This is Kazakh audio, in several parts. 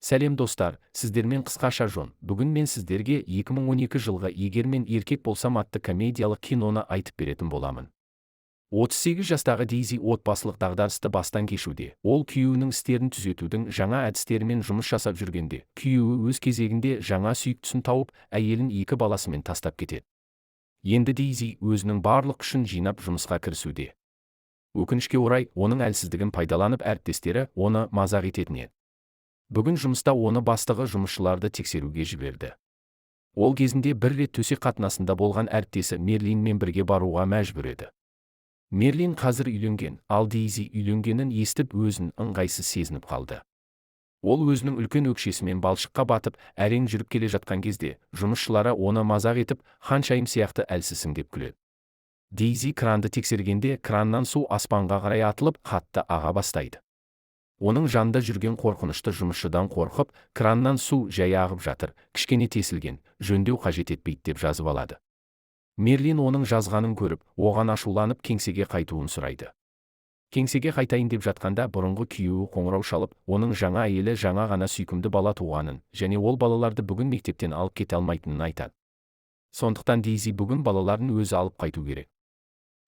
Сәлем достар, сіздермен қысқаша жон. Бүгін мен сіздерге 2012 жылғы егер мен еркек болсам атты комедиялық киноны айтып беретін боламын. 38 жастағы Дейзи отбасылық дағдарысты бастан кешуде. Ол күйеуінің істерін түзетудің жаңа әдістерімен жұмыс жасап жүргенде, күйеуі өз кезегінде жаңа сүйіктісін тауып, әйелін 2 баласымен тастап кетеді. Енді Дейзи өзінің барлық күшін жинап жұмысқа кірісуде. Өкінішке орай, оның әлсіздігін пайдаланып әріптестері оны мазақ ететін еді. Бүгін жұмыста оны бастығы жұмысшыларды тексеруге жіберді. Ол кезінде бір рет төсек қатынасында болған әріптесі Мерлинмен бірге баруға мәжбүр еді. Мерлин қазір үйленген, ал Дейзи үйленгенін естіп өзін ыңғайсыз сезініп қалды. Ол өзінің үлкен өкшесімен балшыққа батып, әрең жүріп келе жатқан кезде, жұмысшылары оны мазақ етіп, ханшайым сияқты әлсізсің деп күледі. Дейзи кранды тексергенде, краннан су аспанға қарай атылып, қатты аға бастайды. Оның жанында жүрген қорқынышты жұмысшыдан қорқып, краннан су жай ағып жатыр, кішкене тесілген, жөндеу қажет етпейді деп жазып алады. Мерлин оның жазғанын көріп, оған ашуланып кеңсеге қайтуын сұрайды. Кеңсеге қайтайын деп жатқанда бұрынғы күйеуі қоңырау шалып, оның жаңа әйелі жаңа ғана сүйкімді бала туғанын, және ол балаларды бүгін мектептен алып кете алмайтынын айтады. Сондықтан Дейзи бүгін балаларын өзі алып қайту керек.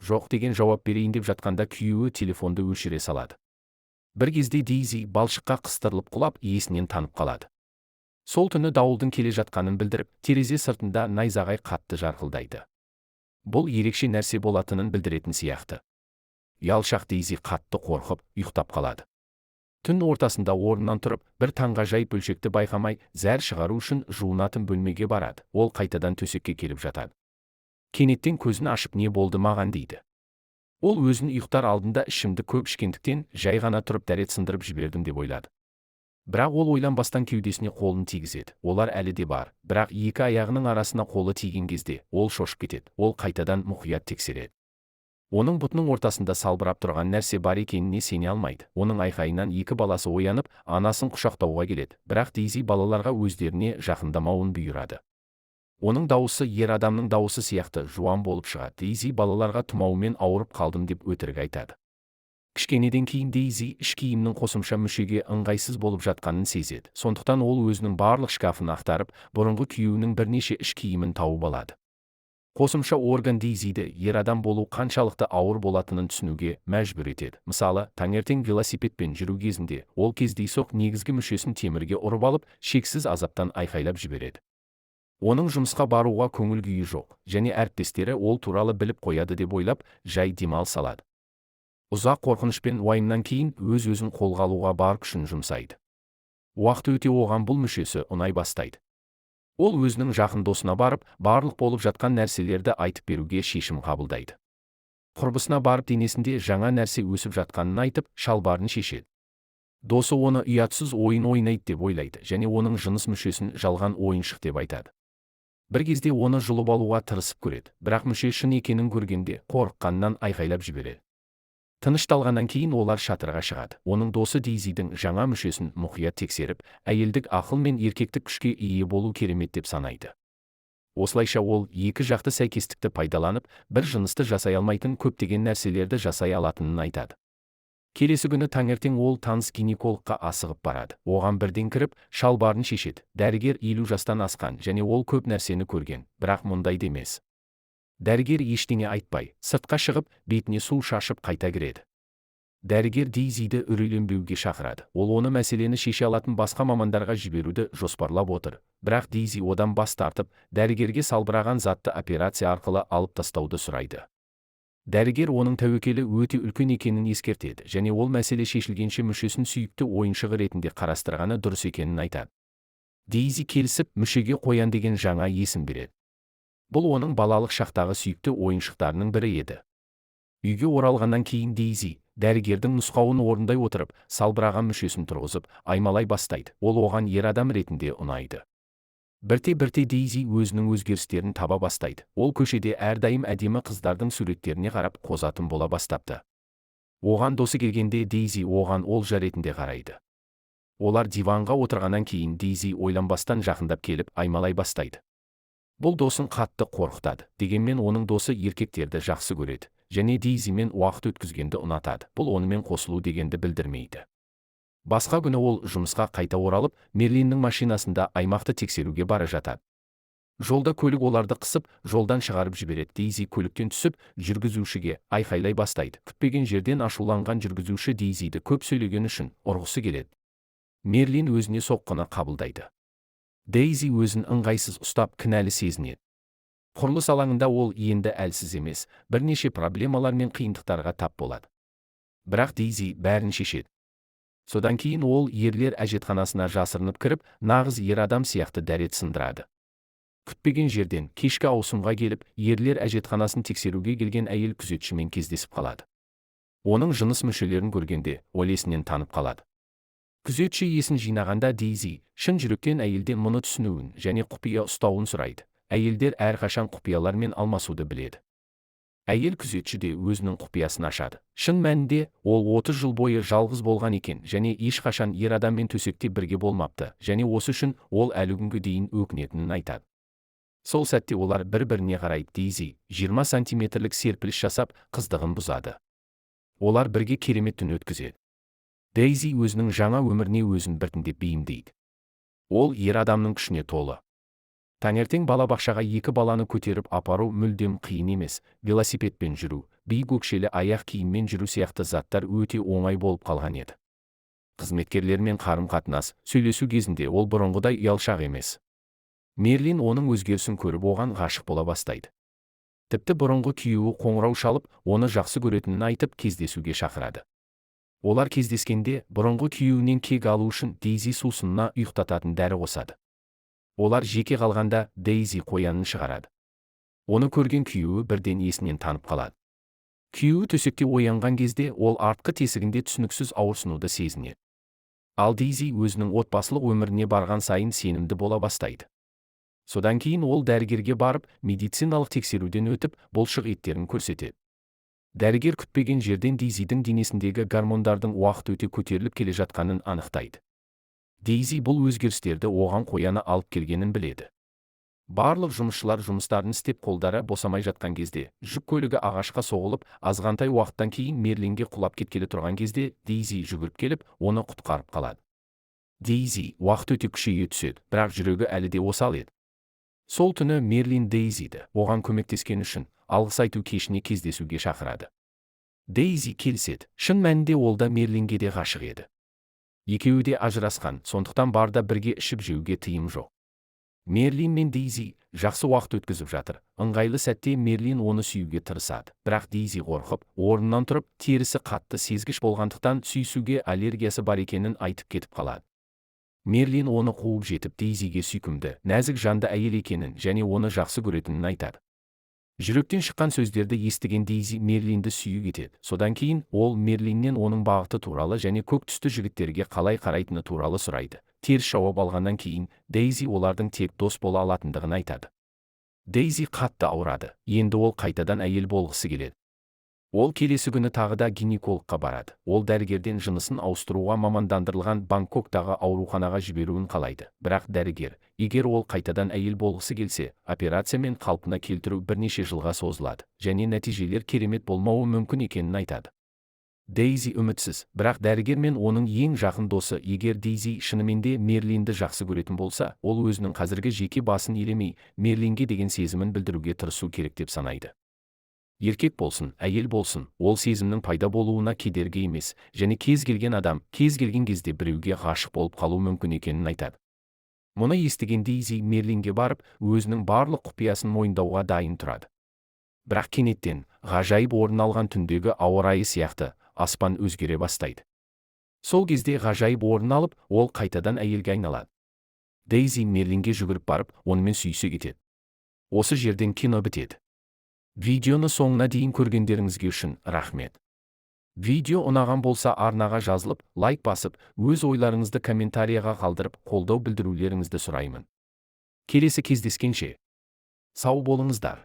Жоқ деген жауап берейін деп жатқанда күйеуі телефонды өшіре салады. Бір кезде Дейзи балшыққа қыстырылып құлап, есінен танып қалады. Сол түні дауылдың келе жатқанын білдіріп, терезе сыртында найзағай қатты жарқылдайды. Бұл ерекше нәрсе болатынын білдіретін сияқты. Ұялшақ Дейзи қатты қорқып, ұйықтап қалады. Түн ортасында орнынан тұрып, бір таңғажайып бөлшекті байқамай, зәр шығару үшін жуынатын бөлмеге барады. Ол қайтадан төсекке келіп жатады. Кенеттен көзін ашып не болды маған дейді. Ол өзін ұйықтар алдында ішімді көп ішкендіктен жай ғана тұрып дәрет сындырып жібердім деп ойлады. Бірақ ол ойланбастан кеудесіне қолын тигізеді. Олар әлі де бар, бірақ екі аяғының арасына қолы тиген кезде ол шошып кетеді. Ол қайтадан мұқият тексереді. Оның бұтының ортасында салбырап тұрған нәрсе бар екеніне сене алмайды. Оның айқайынан 2 баласы оянып, анасын құшақтауға келеді. Бірақ Дейзи балаларға өздеріне жақындамауын бұйырады. Оның дауысы ер адамның дауысы сияқты жуан болып шығады. Дейзи балаларға тұмаумен ауырып қалдым деп өтірік айтады. Кішкенеден кейін Дейзи іш киімнің қосымша мүшеге ыңғайсыз болып жатқанын сезеді. Сондықтан ол өзінің барлық шкафын ақтарып, бұрынғы күйеуінің бірнеше іш киімін тауып алады. Қосымша орган Дейзиді ер адам болу қаншалықты ауыр болатынын түсінуге мәжбүр етеді. Мысалы, таңертең велосипедпен жүру кезінде, ол кездейсоқ негізгі мүшесін темірге ұрып алып, шексіз азаптан айқайлап жібереді. Оның жұмысқа баруға көңіл күйі жоқ, және әріптестері ол туралы біліп қояды деп ойлап, жай демалыс алады. Ұзақ қорқыныш пен уайымнан кейін өз-өзін қолға алуға бар күшін жұмсайды. Уақыт өте оған бұл мүшесі ұнай бастайды. Ол өзінің жақын досына барып, барлық болып жатқан нәрселерді айтып беруге шешім қабылдайды. Құрбысына барып денесінде жаңа нәрсе өсіп жатқанын айтып, шалбарын шешеді. Досы оны ұятсыз ойын ойнайды деп ойлайды, және оның жыныс мүшесін жалған ойыншық деп айтады. Бір кезде оны жұлып алуға тырысып көреді, бірақ мүше шын екенін көргенде қорыққаннан айқайлап жібереді. Тынышталғаннан кейін олар шатырға шығады. Оның досы Дейзидің жаңа мүшесін мұқият тексеріп, әйелдік ақыл мен еркектік күшке ие болу керемет деп санайды. Осылайша ол екі жақты сәйкестікті пайдаланып, бір жынысты жасай алмайтын көптеген нәрселерді жасай алатынын айтады. Келесі күні таңертең ол таныс гинекологқа асығып барады. Оған бірден кіріп, шалбарын шешеді. Дәрігер 50 жастан асқан, және ол көп нәрсені көрген, бірақ мұндайды емес. Дәрігер ештеңе айтпай, сыртқа шығып, бетіне су шашып қайта кіреді. Дәрігер Дейзиді үрейленбеуге шақырады. Ол оны мәселені шеше алатын басқа мамандарға жіберуді жоспарлап отыр. Бірақ Дейзи одан бас тартып, дәрігерге салбыраған затты операция арқылы алып тастауды сұрайды. Дәрігер оның тәуекелі өте үлкен екенін ескертеді, және ол мәселе шешілгенше мүшесін сүйікті ойыншығы ретінде қарастырғаны дұрыс екенін айтады. Дейзи келісіп, мүшеге қоян деген жаңа есім береді. Бұл оның балалық шақтағы сүйікті ойыншықтарының бірі еді. Үйге оралғаннан кейін Дейзи, дәрігердің нұсқауын орындай отырып, салбыраған мүшесін тұрғызып, аймалай бастайды. Ол оған ер адам ретінде ұнайды. Бірте-бірте Дейзи өзінің өзгерістерін таба бастайды. Ол көшеде әрдайым әдемі қыздардың суреттеріне қарап қозатын бола бастапты. Оған досы келгенде Дейзи оған олжа ретінде қарайды. Олар диванға отырғаннан кейін Дейзи ойланбастан жақындап келіп аймалай бастайды. Бұл досын қатты қорқытады. Дегенмен оның досы еркектерді жақсы көреді, және Дейзимен уақыт өткізгенді ұнатады. Бұл онымен қосылу дегенді білдірмейді. Басқа күні ол жұмысқа қайта оралып, Мерлиннің машинасында аймақты тексеруге бара жатады. Жолда көлік оларды қысып, жолдан шығарып жібереді. Дейзи көліктен түсіп, жүргізушіге айқайлай бастайды. Күтпеген жерден ашуланған жүргізуші Дейзиді көп сөйлеген үшін ұрғысы келеді. Мерлин өзіне соққыны қабылдайды. Дейзи өзін ыңғайсыз ұстап, кінәлі сезінеді. Құрылыс алаңында ол енді әлсіз емес, бірнеше проблемалар мен қиындықтарға тап болады. Бірақ Дейзи бәрін шешеді. Содан кейін ол ерлер әжетханасына жасырынып кіріп, нағыз ер адам сияқты дәрет сындырады. Күтпеген жерден кешкі ауысымға келіп, ерлер әжетханасын тексеруге келген әйел күзетшімен кездесіп қалады. Оның жыныс мүшелерін көргенде, ол есінен танып қалады. Күзетші есін жинағанда Дейзи шын жүректен әйелден мұны түсінуін және құпия ұстауын сұрайды. Әйелдер әрқашан құпиялармен алмасуды біледі. Әйел күзетші де өзінің құпиясын ашады. Шын мәнінде ол 30 жыл бойы жалғыз болған екен және ешқашан ер адаммен төсекте бірге болмапты, және осы үшін ол әлі күнге дейін өкінетінін айтады. Сол сәтте олар бір-біріне қарайды. Дейзи 20 сантиметрлік серпіліс жасап, қыздығын бұзады. Олар бірге керемет түн өткізеді. Дейзи өзінің жаңа өміріне өзін біртіндеп бейімдейді. Ол ер адамның күшіне толы. Таңертең балабақшаға 2 баланы көтеріп апару мүлдем қиын емес. Велосипедпен жүру, биік өкшелі аяқ киіммен жүру сияқты заттар өте оңай болып қалған еді. Қызметкерлермен қарым-қатынас, сөйлесу кезінде ол бұрынғыдай ұялшақ емес. Мерлин оның өзгерісін көріп оған ғашық бола бастайды. Тіпті бұрынғы күйеуі қоңырау шалып, оны жақсы көретінін айтып кездесуге шақырады. Олар кездескенде бұрынғы күйеуінен кек алу үшін Дейзи сусынына ұйықтататын дәрі қосады. Олар жеке қалғанда Дейзи қоянын шығарады. Оны көрген күйеуі бірден есінен танып қалады. Күйеуі төсекте оянған кезде ол артқы тесігінде түсініксіз ауырсынуды сезінеді. Ал Дейзи өзінің отбасылық өміріне барған сайын сенімді бола бастайды. Содан кейін ол дәрігерге барып, медициналық тексеруден өтіп, бұлшық еттерін көрсетеді. Дәрігер күтпеген жерден Дейзидің денесіндегі гормондардың уақыт өте көтеріліп келе жатқанын анықтайды. Дейзи бұл өзгерістерді оған қояны алып келгенін біледі. Барлық жұмысшылар жұмыстарын істеп қолдары босамай жатқан кезде, жүк көлігі ағашқа соғылып, азғантай уақыттан кейін Мерлинге құлап кеткелі тұрған кезде, Дейзи жүгіріп келіп, оны құтқарып қалады. Дейзи уақыт өте күшейе түседі, бірақ жүрегі әлі де осал еді. Сол түні Мерлин Дейзиді оған көмектескен үшін алғыс айту кешіне кездесуге шақырады. Дейзи келіседі. Шын мәнінде ол да Мерлинге де ғашық еді. Екеуі де ажырасқан, сондықтан барда бірге ішіп жеуге тыйым жоқ. Мерлин мен Дейзи жақсы уақыт өткізіп жатыр. Ыңғайлы сәтте Мерлин оны сүюге тырысады. Бірақ Дейзи қорқып, орнынан тұрып, терісі қатты сезгіш болғандықтан сүйісуге аллергиясы бар екенін айтып кетіп қалады. Мерлин оны қуып жетіп Дейзиге сүйкімді, нәзік жанды әйел екенін және оны жақсы көретінін айтады. Жүректен шыққан сөздерді естіген Дейзи Мерлинді сүйіп кетеді. Содан кейін ол Мерлиннен оның бағыты туралы және көк түсті жігіттерге қалай қарайтыны туралы сұрайды. Теріс жауап алғаннан кейін Дейзи олардың тек дос бола алатындығын айтады. Дейзи қатты ауырады. Енді ол қайтадан әйел болғысы келеді. Ол келесі күні тағы да гинекологқа барады. Ол дәрігерден жынысын ауыстыруға мамандандырылған Бангкоктағы ауруханаға жіберуін қалайды. Бірақ дәрігер, егер ол қайтадан әйел болғысы келсе, операциямен қалпына келтіру бірнеше жылға созылады, және нәтижелер керемет болмауы мүмкін екенін айтады. Дейзи үмітсіз, бірақ дәрігер мен оның ең жақын досы, егер Дейзи шынымен де Мерлинді жақсы көретін болса, ол өзінің қазіргі жеке басын елемей, Мерлинге деген сезімін білдіруге тырысу керек деп санайды. Еркек болсын, әйел болсын, ол сезімнің пайда болуына кедергі емес, және кез келген адам, кез келген кезде біреуге ғашық болып қалу мүмкін екенін айтады. Мұны естіген Дейзи Мерлинге барып, өзінің барлық құпиясын мойындауға дайын тұрады. Бірақ кенеттен, ғажайып орын алған түндегі ауа райы сияқты, аспан өзгере бастайды. Сол кезде ғажайып орын алып, ол қайтадан әйелге айналады. Дейзи Мерлинге жүгіріп барып, онымен сүйісе кетеді. Осы жерден кино бітеді. Видеоны соңына дейін көргендеріңізге үшін рахмет. Видео ұнаған болса арнаға жазылып, лайк басып, өз ойларыңызды комментарияға қалдырып, қолдау білдірулеріңізді сұраймын. Келесі кездескенше сау болыңыздар.